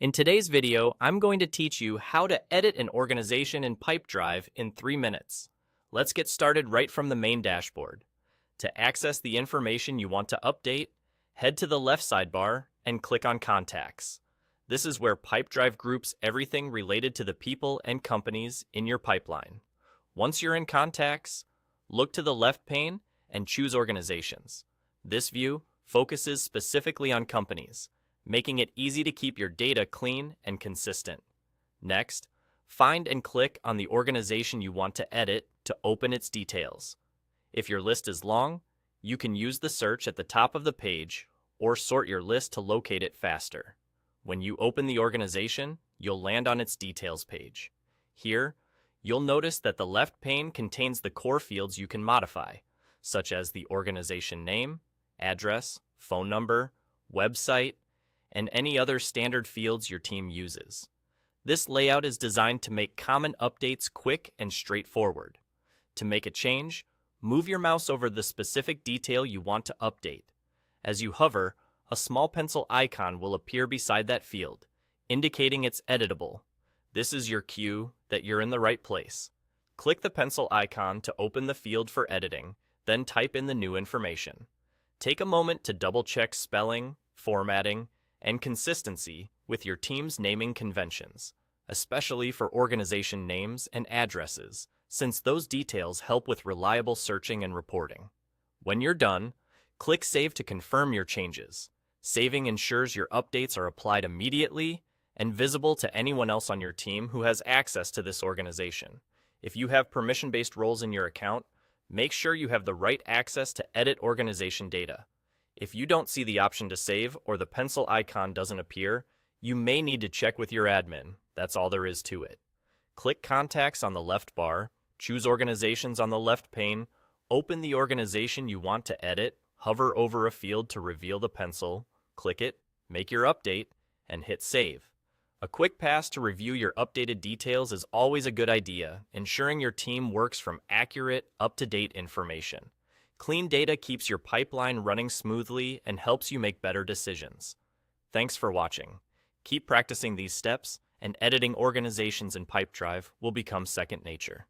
In today's video, I'm going to teach you how to edit an organization in Pipedrive in 3 minutes. Let's get started right from the main dashboard. To access the information you want to update, head to the left sidebar and click on Contacts. This is where Pipedrive groups everything related to the people and companies in your pipeline. Once you're in Contacts, look to the left pane and choose Organizations. This view focuses specifically on companies, making it easy to keep your data clean and consistent. Next, find and click on the organization you want to edit to open its details. If your list is long, you can use the search at the top of the page or sort your list to locate it faster. When you open the organization, you'll land on its details page. Here, you'll notice that the left pane contains the core fields you can modify, such as the organization name, address, phone number, website, and any other standard fields your team uses. This layout is designed to make common updates quick and straightforward. To make a change, move your mouse over the specific detail you want to update. As you hover, a small pencil icon will appear beside that field, indicating it's editable. This is your cue that you're in the right place. Click the pencil icon to open the field for editing, then type in the new information. Take a moment to double-check spelling, formatting, and consistency with your team's naming conventions, especially for organization names and addresses, since those details help with reliable searching and reporting. When you're done, click Save to confirm your changes. Saving ensures your updates are applied immediately and visible to anyone else on your team who has access to this organization. If you have permission-based roles in your account, make sure you have the right access to edit organization data. If you don't see the option to save or the pencil icon doesn't appear, you may need to check with your admin. That's all there is to it. Click Contacts on the left bar, choose Organizations on the left pane, open the organization you want to edit, hover over a field to reveal the pencil, click it, make your update, and hit Save. A quick pass to review your updated details is always a good idea, ensuring your team works from accurate, up-to-date information. Clean data keeps your pipeline running smoothly and helps you make better decisions. Thanks for watching. Keep practicing these steps, and editing organizations in Pipedrive will become second nature.